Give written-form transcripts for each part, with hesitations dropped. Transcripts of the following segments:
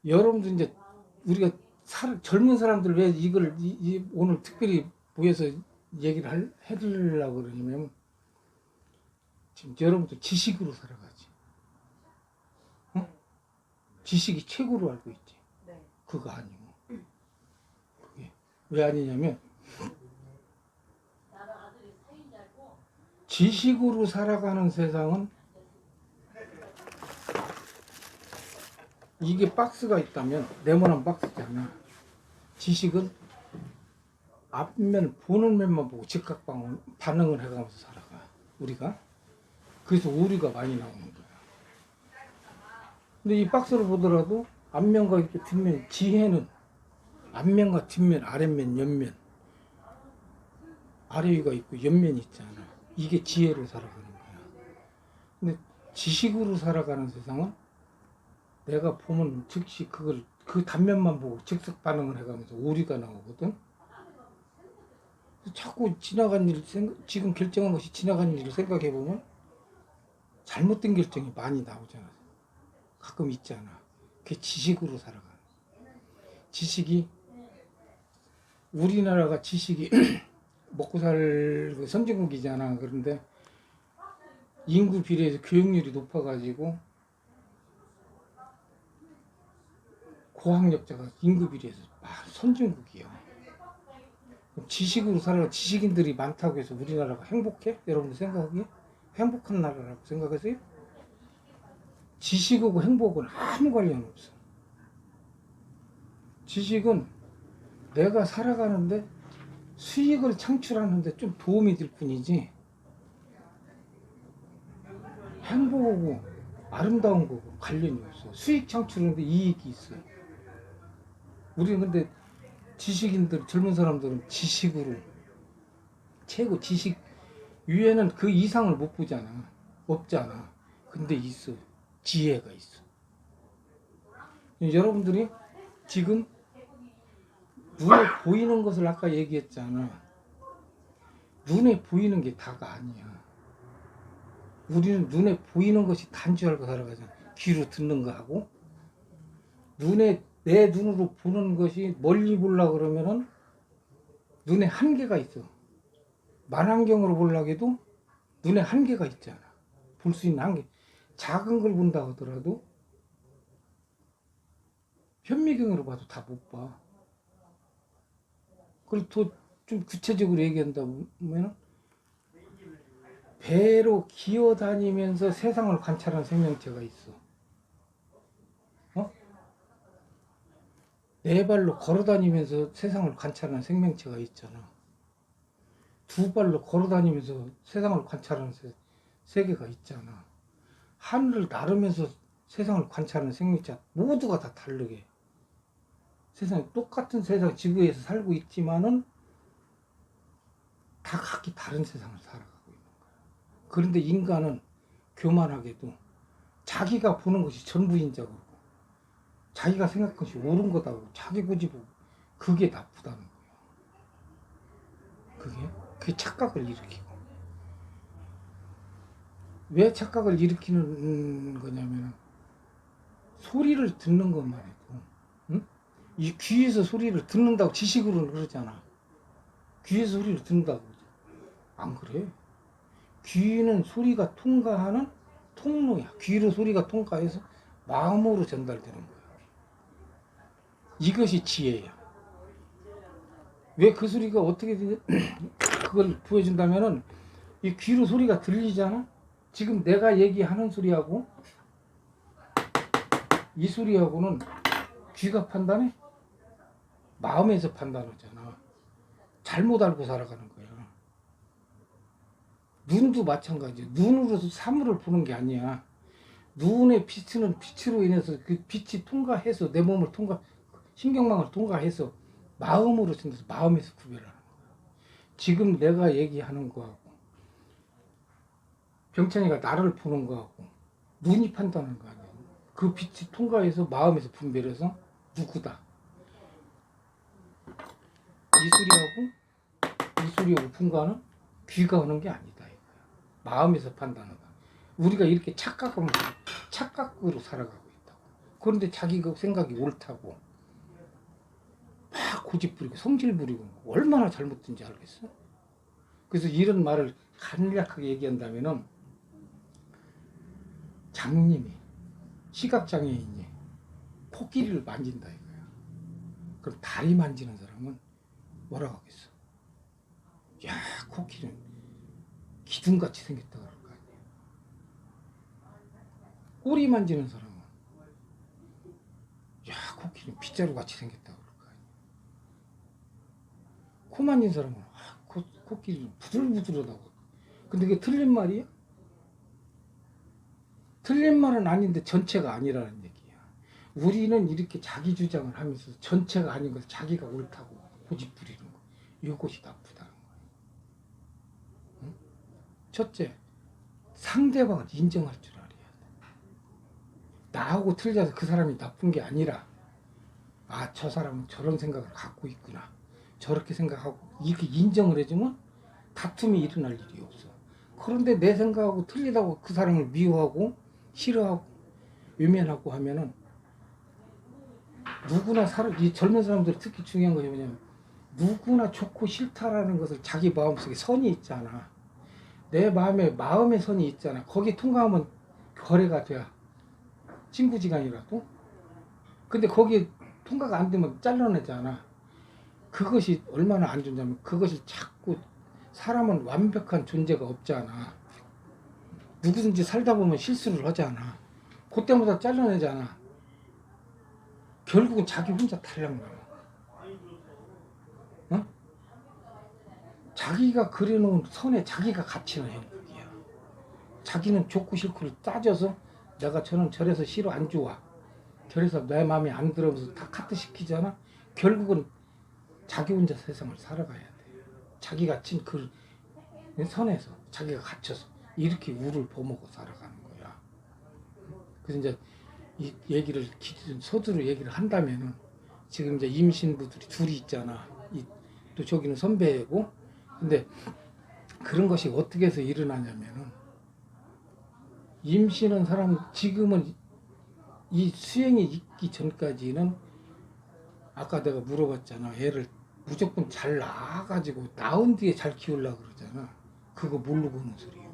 여러분들 이제 우리가 젊은 사람들 왜 이걸 오늘 특별히 모여서 얘기를 해드리려고 그러냐면 지금 여러분들 지식으로 살아가지. 어? 지식이 최고로 알고 있지. 네. 그거 아니고. 그게 왜 아니냐면 지식으로 살아가는 세상은 이게 박스가 있다면 네모난 박스잖아. 지식은 앞면 보는 면만 보고 즉각 반응을 해가면서 살아가 우리가. 그래서 오류가 많이 나오는 거야. 근데 이 박스를 보더라도 앞면과 뒷면, 지혜는 앞면과 뒷면, 아랫면, 옆면, 아래 위가 있고 옆면이 있잖아. 이게 지혜로 살아가는 거야. 근데 지식으로 살아가는 세상은 내가 보면 즉시 그 단면만 보고 즉석 반응을 해가면서 오류가 나오거든. 자꾸 지나간 일, 지금 결정한 것이 지나간 일을 생각해 보면 잘못된 결정이 많이 나오잖아. 가끔 있잖아. 그게 지식으로 살아가는. 지식이 우리나라가 지식이 먹고 살 선진국이잖아. 그런데 인구 비례해서 교육률이 높아가지고 고학력자가 인구 비례해서 선진국이야. 지식으로 살아가 지식인들이 많다고 해서 우리나라가 행복해? 여러분들 생각하기에? 행복한 나라라고 생각하세요? 지식하고 행복은 아무 관련 없어. 지식은 내가 살아가는데 수익을 창출하는데 좀 도움이 될 뿐이지 행복하고 아름다운 거고 관련이 없어. 수익 창출하는데 이익이 있어. 우리는 근데 지식인들, 젊은 사람들은 지식으로 최고 지식 위에는 그 이상을 못 보잖아. 없잖아. 근데 있어. 지혜가 있어. 여러분들이 지금 눈에 보이는 것을 아까 얘기했잖아. 눈에 보이는 게 다가 아니야. 우리는 눈에 보이는 것이 단 줄 알고 살아가잖아. 귀로 듣는 거하고 내 눈으로 보는 것이 멀리 보려고 그러면은 눈에 한계가 있어. 만안경으로 보려고 해도 눈에 한계가 있잖아. 볼 수 있는 한계. 작은 걸 본다 하더라도 현미경으로 봐도 다 못 봐. 그리고 또 좀 구체적으로 얘기한다면 배로 기어다니면서 세상을 관찰하는 생명체가 있어. 네 발로 걸어다니면서 세상을 관찰하는 생명체가 있잖아. 두 발로 걸어다니면서 세상을 관찰하는 세계가 있잖아. 하늘을 나르면서 세상을 관찰하는 생명체 모두가 다 다르게 세상에 똑같은 세상 지구에서 살고 있지만은 다 각기 다른 세상을 살아가고 있는 거야. 그런데 인간은 교만하게도 자기가 보는 것이 전부인 줄 알고 자기가 생각한 것이 옳은 거다고 자기 고집을 그게 나쁘다는 거예요. 그게 착각을 일으키고 왜 착각을 일으키는 거냐면 소리를 듣는 것만 해도 응? 이 귀에서 소리를 듣는다고 지식으로는 그러잖아. 귀에서 소리를 듣는다고 안 그래. 귀는 소리가 통과하는 통로야. 귀로 소리가 통과해서 마음으로 전달되는 거야. 이것이 지혜야. 왜 그 소리가 어떻게 그걸 보여준다면은 이 귀로 소리가 들리잖아. 지금 내가 얘기하는 소리하고 이 소리하고는 귀가 판단해? 마음에서 판단하잖아. 잘못 알고 살아가는 거야. 눈도 마찬가지야. 눈으로서 사물을 보는 게 아니야. 눈의 빛은 빛으로 인해서 그 빛이 통과해서 내 몸을 신경망을 통과해서 마음으로 생겨서 마음에서 구별하는 거야. 지금 내가 얘기하는 거하고 병찬이가 나를 보는 거하고 눈이 판단하는 거 아니야. 그 빛이 통과해서 마음에서 분별해서 누구다. 이술이하고 분간은 귀가 하는 게 아니다 이거야. 마음에서 판단하다. 우리가 이렇게 착각으로 살아가고 있다고. 그런데 자기가 생각이 옳다고 막 고집 부리고 성질 부리고 얼마나 잘못된지 알겠어? 그래서 이런 말을 간략하게 얘기한다면은 장님이 시각장애인이 코끼리를 만진다 이거야. 그럼 다리 만지는 사람은 뭐라고 하겠어? 야, 코끼리는 기둥같이 생겼다 그럴 거 아니야. 꼬리 만지는 사람은 야, 코끼리는 빗자루같이 생겼다 그럴 거 아니야. 코 만진 사람은 코끼리는 부들부들하다고. 근데 그게 틀린 말이야? 틀린 말은 아닌데 전체가 아니라는 얘기야. 우리는 이렇게 자기 주장을 하면서 전체가 아닌 것을 자기가 옳다고 고집 부리는 거. 이것이 나쁘다는 거야. 응? 첫째, 상대방을 인정할 줄 알아야 돼. 나하고 틀려서 그 사람이 나쁜 게 아니라 아, 저 사람은 저런 생각을 갖고 있구나. 저렇게 생각하고 이렇게 인정을 해주면 다툼이 일어날 일이 없어. 그런데 내 생각하고 틀리다고 그 사람을 미워하고 싫어하고 외면하고 하면은 누구나 이 젊은 사람들 특히 중요한 것이 뭐냐면 누구나 좋고 싫다라는 것을 자기 마음속에 선이 있잖아. 내 마음의 선이 있잖아. 거기 통과하면 거래가 돼야 친구지간이라도. 근데 거기 통과가 안 되면 잘라내잖아. 그것이 얼마나 안 좋냐면 그것이 자꾸 사람은 완벽한 존재가 없잖아. 누구든지 살다 보면 실수를 하잖아. 그때마다 잘라내잖아. 결국은 자기 혼자 탈락나와. 어? 자기가 그려놓은 선에 자기가 갇히는 행동이야. 자기는 좋고 싫고를 따져서 내가 저래서 싫어 안 좋아. 저래서 내 마음에 안 들어서 다 카트 시키잖아. 결국은 자기 혼자 세상을 살아가야 돼. 자기 갇힌 그 선에서 자기가 갇혀서 이렇게 우를 범하고 살아가는 거야. 그래서 이제 이 얘기를 서두로 얘기를 한다면은 지금 이제 임신부들이 둘이 있잖아. 또 저기는 선배고. 근데 그런 것이 어떻게 해서 일어나냐면은 임신한 사람 지금은 이 수행이 있기 전까지는 아까 내가 물어봤잖아. 애를 무조건 잘 낳아가지고 낳은 뒤에 잘 키우려고 그러잖아. 그거 모르고 하는 소리예요.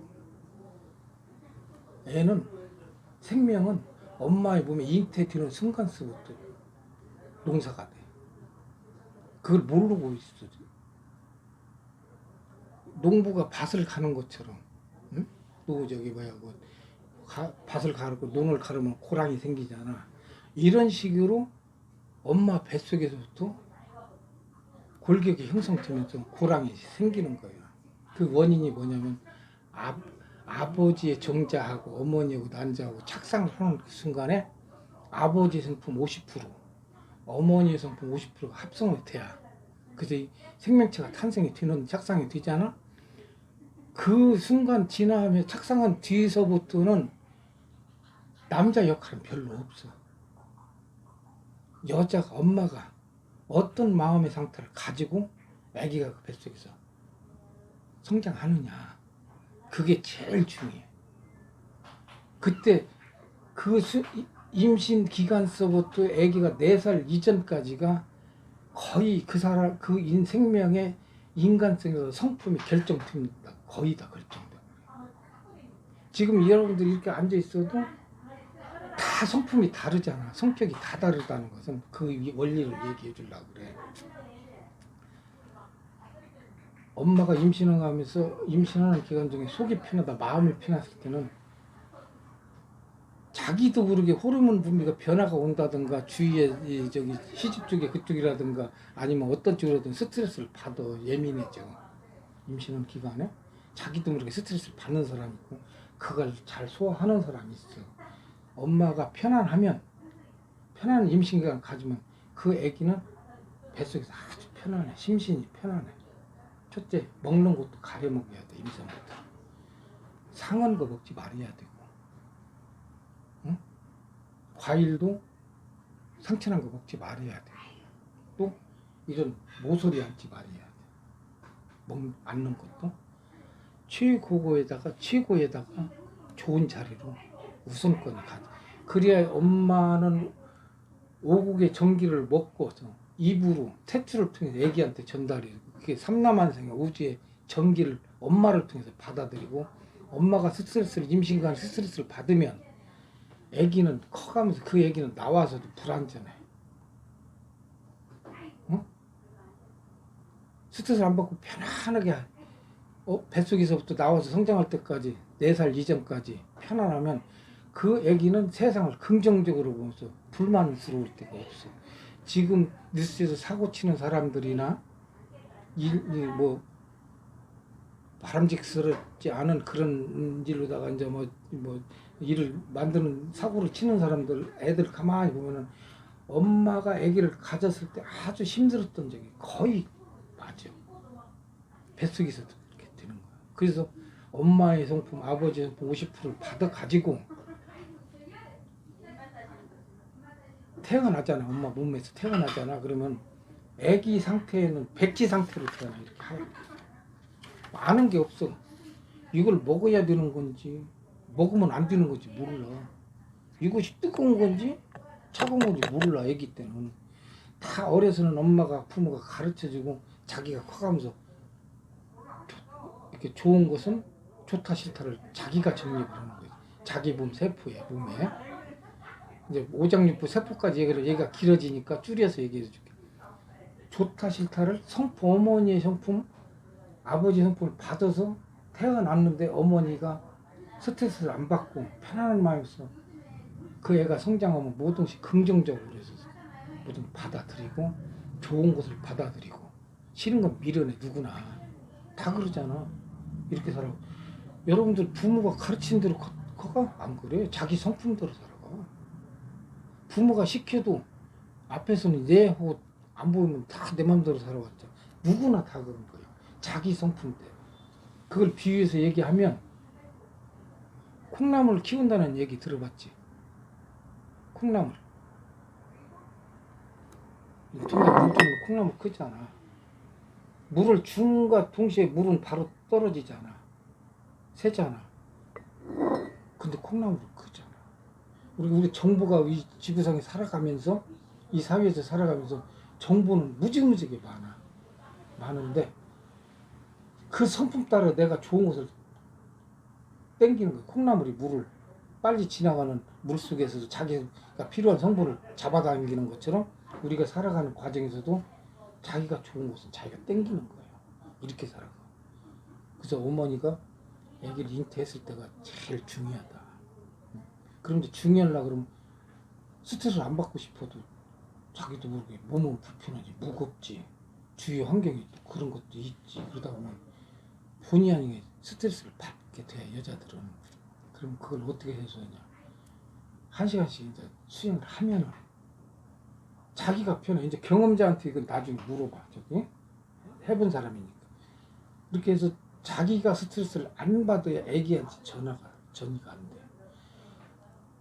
애는 생명은 엄마의 몸에 잉태되는 순간서부터 농사가 돼. 그걸 모르고 있어. 농부가 밭을 가는 것처럼, 응? 또 저기 밭을 가르고 논을 가르면 고랑이 생기잖아. 이런 식으로 엄마 뱃속에서부터 골격이 형성되면서 고랑이 생기는 거예요. 그 원인이 뭐냐면 아버지의 정자하고 어머니하고 난자하고 착상하는 그 순간에 아버지의 성품 50%, 어머니의 성품 50%가 합성이 돼야 그래서 이 생명체가 탄생이 되는 착상이 되잖아. 그 순간 지나면 착상한 뒤에서부터는 남자 역할은 별로 없어. 여자가 엄마가 어떤 마음의 상태를 가지고 아기가 그 뱃속에서 성장하느냐 그게 제일 중요해. 그때 그 임신 기간서부터 아기가 4살 이전까지가 거의 그 사람 그 생명의 인간성에서 성품이 결정됩니다. 거의 다 결정돼요. 지금 여러분들이 이렇게 앉아 있어도 다 성품이 다르잖아. 성격이 다 다르다는 것은 그 원리를 얘기해 주려고 그래. 엄마가 임신하는 기간 중에 속이 편하다, 마음이 편했을 때는 자기도 모르게 호르몬 분비가 변화가 온다든가 주위에 저기 시집 쪽에 그쪽이라든가 아니면 어떤 쪽이라든 스트레스를 받아 예민해져. 임신한 기간에 자기도 모르게 스트레스를 받는 사람이 있고 그걸 잘 소화하는 사람이 있어. 엄마가 편안하면 편안한 임신 기간 가지면 그 아기는 뱃속에서 아주 편안해. 심신이 편안해. 첫째, 먹는 것도 가려 먹어야 돼. 임산부터 상한 거 먹지 말아야 되고, 응? 과일도 상처난 거 먹지 말아야 돼. 또 이런 모서리 앉지 말아야 돼. 앉는 것도 최고에다가 좋은 자리로 우선권을 가져. 그래야 엄마는 오국의 전기를 먹고서 입으로 태출을 통해서 애기한테 전달이 되고, 그게 삼라만상의 우주의 전기를 엄마를 통해서 받아들이고, 엄마가 임신간 스트레스를 받으면 애기는 커가면서 그 애기는 나와서도 불안전해. 응? 스트레스를 안 받고 편안하게 뱃속에서부터 나와서 성장할 때까지 4살 이전까지 편안하면 그 애기는 세상을 긍정적으로 보면서 불만스러울 데가 없어. 지금 뉴스에서 사고 치는 사람들이나 뭐 바람직스럽지 않은 그런 일로다가 이제 뭐 일을 만드는 사고를 치는 사람들 애들 가만히 보면은 엄마가 아기를 가졌을 때 아주 힘들었던 적이 거의 맞아. 뱃속에서도 그렇게 되는 거야. 그래서 엄마의 성품, 아버지의 성품 50%를 받아 가지고 태어나잖아. 엄마 몸에서 태어나잖아. 그러면 아기 상태에는 백지 상태로 태어나. 이렇게 아는 게 없어. 이걸 먹어야 되는 건지 먹으면 안 되는 건지 몰라. 이것이 뜨거운 건지 차가운 건지 몰라. 아기 때는 다 어려서는 엄마가 부모가 가르쳐주고 자기가 커가면서 이렇게 좋은 것은 좋다 싫다를 자기가 정립을 하는 거예요. 자기 몸 세포에 몸에 이제 오장육부 세포까지 얘기가 길어지니까 줄여서 얘기해 줄게. 좋다 싫다를 성품, 어머니의 성품, 아버지 성품을 받아서 태어났는데 어머니가 스트레스를 안 받고 편안한 마음에서 그 애가 성장하면 모든 것이 긍정적으로 해서 모든 받아들이고 좋은 것을 받아들이고 싫은 건 미련해. 누구나 다 그러잖아. 이렇게 살아. 여러분들 부모가 가르친 대로 커가? 안 그래. 자기 성품대로 살아가. 부모가 시켜도 앞에서는 네 하고 안 보이면 다 내 맘대로 살아왔죠. 누구나 다 그런 거예요. 자기 성품대로. 그걸 비유해서 얘기하면 콩나물을 키운다는 얘기 들어봤지? 콩나물. 통에 물 주면 콩나물 크잖아. 물을 준과 동시에 물은 바로 떨어지잖아. 새잖아. 근데 콩나물은 크잖아. 우리 정부가 이 지구상에 살아가면서 이 사회에서 살아가면서 정보는 무지무지하게 많은데 그 성품 따라 내가 좋은 것을 땡기는 거야. 콩나물이 물을 빨리 지나가는 물 속에서도 자기가 필요한 성분을 잡아당기는 것처럼 우리가 살아가는 과정에서도 자기가 좋은 것은 자기가 땡기는 거예요. 이렇게 살아가. 그래서 어머니가 아기를 잉태했을 때가 제일 중요하다. 그런데 중요하려고 그러면 스트레스를 안 받고 싶어도 자기도 모르게 몸은 불편하지, 무겁지, 주위 환경이 또 그런 것도 있지. 그러다 보면 본의 아니게 스트레스를 받게 돼, 여자들은. 그럼 그걸 어떻게 해소하냐. 1시간씩 이제 수행을 하면은 자기가 편해. 이제 경험자한테 이건 나중에 물어봐. 저기 해본 사람이니까. 이렇게 해서 자기가 스트레스를 안 받아야 애기한테 전이가 안 돼.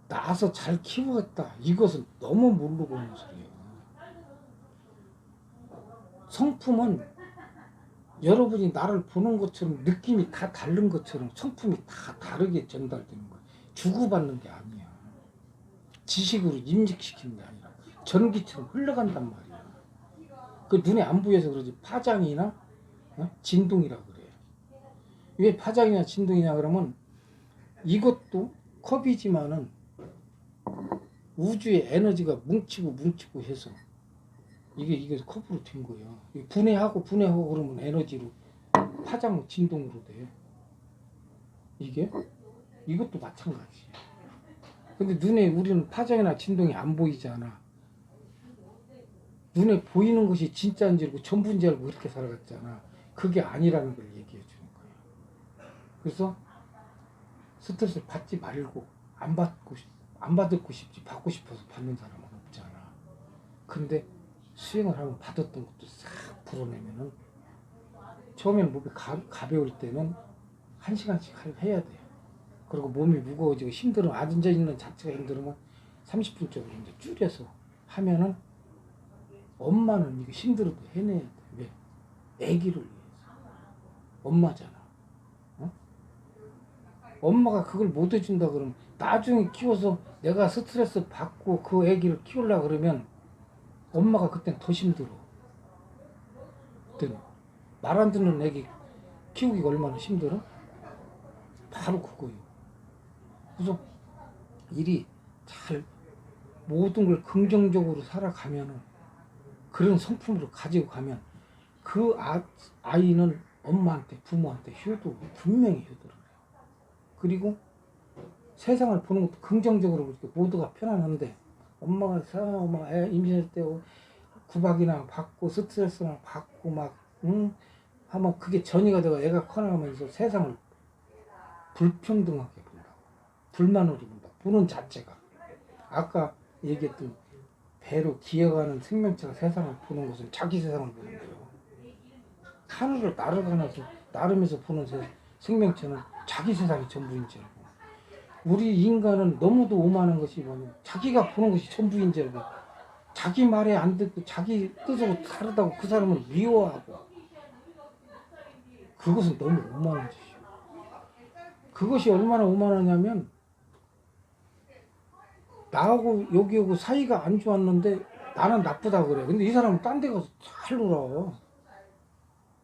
나서 잘 키우겠다. 이것은 너무 모르고 하는 소리예요. 성품은 여러분이 나를 보는 것처럼 느낌이 다 다른 것처럼 성품이 다 다르게 전달되는 거예요. 주고받는 게 아니야. 지식으로 인식시키는 게 아니라 전기처럼 흘러간단 말이야. 그 눈에 안 보여서 그러지 파장이나 진동이라 그래. 왜 파장이나 진동이냐 그러면 이것도 컵이지만은 우주의 에너지가 뭉치고 해서 이게 컵으로 된 거예요. 분해하고 그러면 에너지로 파장 진동으로 돼. 이것도 마찬가지야. 근데 눈에 우리는 파장이나 진동이 안 보이잖아. 눈에 보이는 것이 진짜인 줄 알고 전부인 줄 알고 그렇게 살아갔잖아. 그게 아니라는 걸 얘기해 주는 거예요. 그래서 스트레스를 받지 말고 안 받고 싶지, 받고 싶어서 받는 사람은 없잖아. 근데 수행을 하면 받았던 것도 싹 불어내면은 처음에는 몸이 가벼울 때는 1시간씩 해야 돼. 그리고 몸이 무거워지고 힘들으면 앉아 있는 자체가 힘들으면 30분적으로 이제 줄여서 하면은 엄마는 이거 힘들어도 해내야 돼. 왜? 애기를 위해서. 엄마잖아. 어? 엄마가 그걸 못 해준다 그러면 나중에 키워서 내가 스트레스 받고 그 애기를 키우려고 그러면 엄마가 그땐 더 힘들어. 그때는 말 안 듣는 애기 키우기가 얼마나 힘들어? 바로 그거예요. 그래서 일이 잘 모든 걸 긍정적으로 살아가면은 그런 성품으로 가지고 가면 그 아이는 엄마한테 부모한테 분명히 효도를 해요. 그리고 세상을 보는 것도 긍정적으로 그렇게 모두가 편안한데 엄마가 애 임신할 때 구박이나 받고 스트레스나 받고 막 하면 그게 전이가 되고 애가 커나가면서 세상을 불평등하게 본다고. 불만으로 본다. 보는 자체가. 아까 얘기했던 배로 기어가는 생명체가 세상을 보는 것은 자기 세상을 보는 거예요. 하늘을 나르면서 보는 생명체는 자기 세상이 전부인 줄 알고. 우리 인간은 너무도 오만한 것이 뭐냐. 자기가 보는 것이 전부인 줄 알고. 자기 말에 안 듣고 자기 뜻으로 다르다고 그 사람을 미워하고. 그것은 너무 오만한 짓이에요. 그것이 얼마나 오만하냐면 나하고 여기 오고 사이가 안 좋았는데 나는 나쁘다 그래. 근데 이 사람은 딴 데 가서 잘 놀아.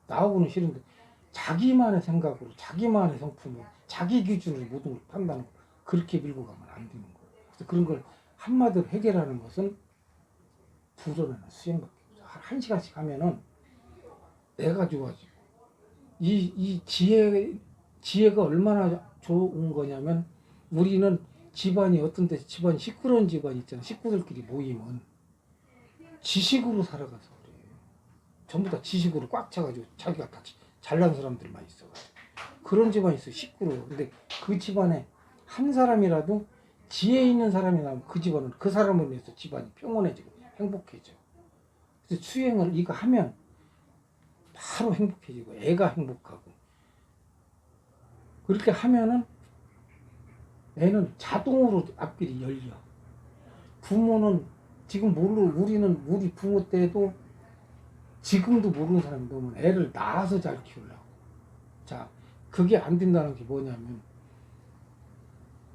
나하고는 싫은데 자기만의 생각으로 자기만의 성품으로 자기 기준으로 모든 걸 판단하고 그렇게 밀고 가면 안 되는 거예요. 그래서 그런 걸 한마디로 해결하는 것은 불어나 수행밖에 없어요. 한 시간씩 하면은 내가 좋아지고 이 지혜가 얼마나 좋은 거냐면 우리는 집안이 어떤 데 집안이 시끄러운 집안이 있잖아. 식구들끼리 모이면 지식으로 살아가서 그래. 전부 다 지식으로 꽉 차가지고 자기가 다 잘난 사람들만 있어가지고 그런 집안이 있어. 시끄러워. 근데 그 집안에 한 사람이라도 지혜 있는 사람이 나오면 그 집안은 그 사람을 위해서 집안이 평온해지고 행복해져. 그래서 수행을 이거 하면 바로 행복해지고 애가 행복하고 그렇게 하면은 애는 자동으로 앞길이 열려. 부모는 지금 우리는 우리 부모 때도 지금도 모르는 사람이 너무 애를 낳아서 잘 키우려고. 자, 그게 안 된다는 게 뭐냐면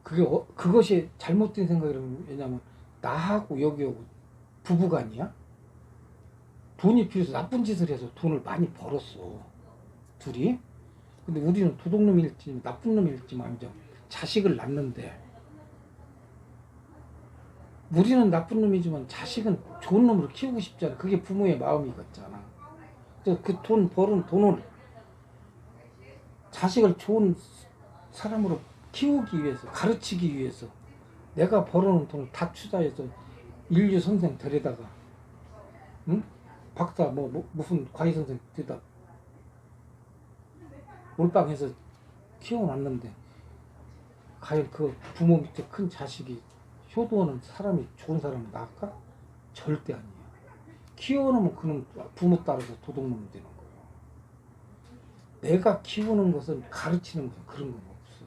그것이 잘못된 생각이라면 왜냐면 나하고 여기 오고 부부간이야. 돈이 필요해서 나쁜 짓을 해서 돈을 많이 벌었어. 둘이. 근데 우리는 도둑놈일지 나쁜 놈일지 말이죠. 자식을 낳는데 우리는 나쁜 놈이지만 자식은 좋은 놈으로 키우고 싶잖아. 그게 부모의 마음이겠잖아. 그래서 그 돈 벌은 돈을 자식을 좋은 사람으로 키우기 위해서 가르치기 위해서 내가 벌어놓은 돈을 다 투자해서 인류 선생 데려다가 응? 박사 무슨 과외 선생 데려다 몰빵해서 키워놨는데 과연 그 부모 밑에 큰 자식이 효도하는 사람이 좋은 사람을 낳을까? 절대 아니에요. 키워놓으면 그는 부모 따라서 도둑놈이 되는 거예요. 내가 키우는 것은 가르치는 것은 그런 건 없어.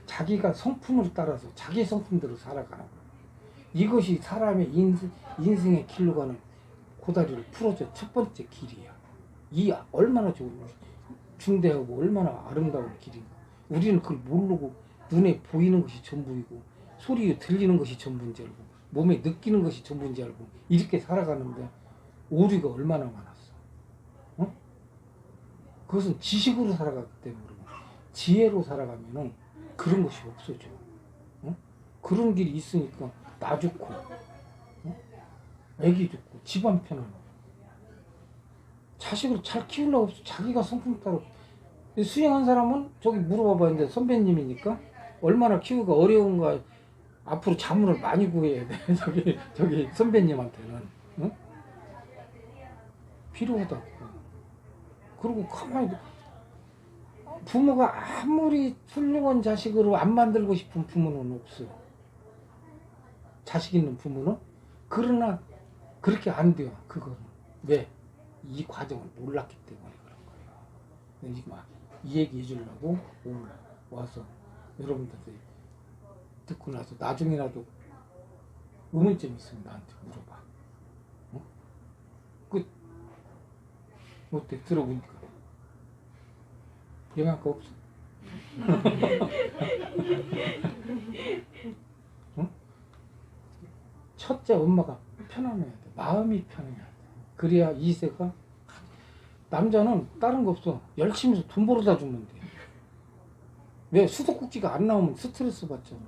자기가 성품을 따라서 자기 성품대로 살아가는 거예요. 이것이 사람의 인생의 길로 가는 고다리를 풀어줘 첫 번째 길이야. 이 얼마나 좋은 중대하고 얼마나 아름다운 길인가. 우리는 그걸 모르고 눈에 보이는 것이 전부이고 소리에 들리는 것이 전부인지 알고 몸에 느끼는 것이 전부인지 알고 이렇게 살아가는데 오류가 얼마나 많았어. 어? 그것은 지식으로 살아가기 때문에 지혜로 살아가면은 그런 것이 없어져. 어? 그런 길이 있으니까 나 좋고 어? 애기 좋고 집안 편안하고 자식을 잘 키우려고 해서 자기가 성품 따로 수행한 사람은 저기 물어봐봤는데 선배님이니까 얼마나 키우기가 어려운가 앞으로 자문을 많이 구해야 돼. 저기 선배님한테는 응? 필요하다고. 그리고 가만히 부모가 아무리 훌륭한 자식으로 안 만들고 싶은 부모는 없어. 자식 있는 부모는 그러나 그렇게 안 돼요. 그거는 왜? 이 과정을 몰랐기 때문에 그런 거예요. 이 얘기 해주려고 오늘 와서 여러분들 듣고 나서 나중에라도 의문점 있으면 나한테 물어봐. 어? 끝. 어때? 들어보니까 영향가 없어? 응? 첫째 엄마가 편안해야 돼. 마음이 편해야 돼. 그래야 이세가 남자는 다른 거 없어. 열심히 해서 돈 벌어다 주면 돼. 왜 수도꼭지가 안 나오면 스트레스 받잖아.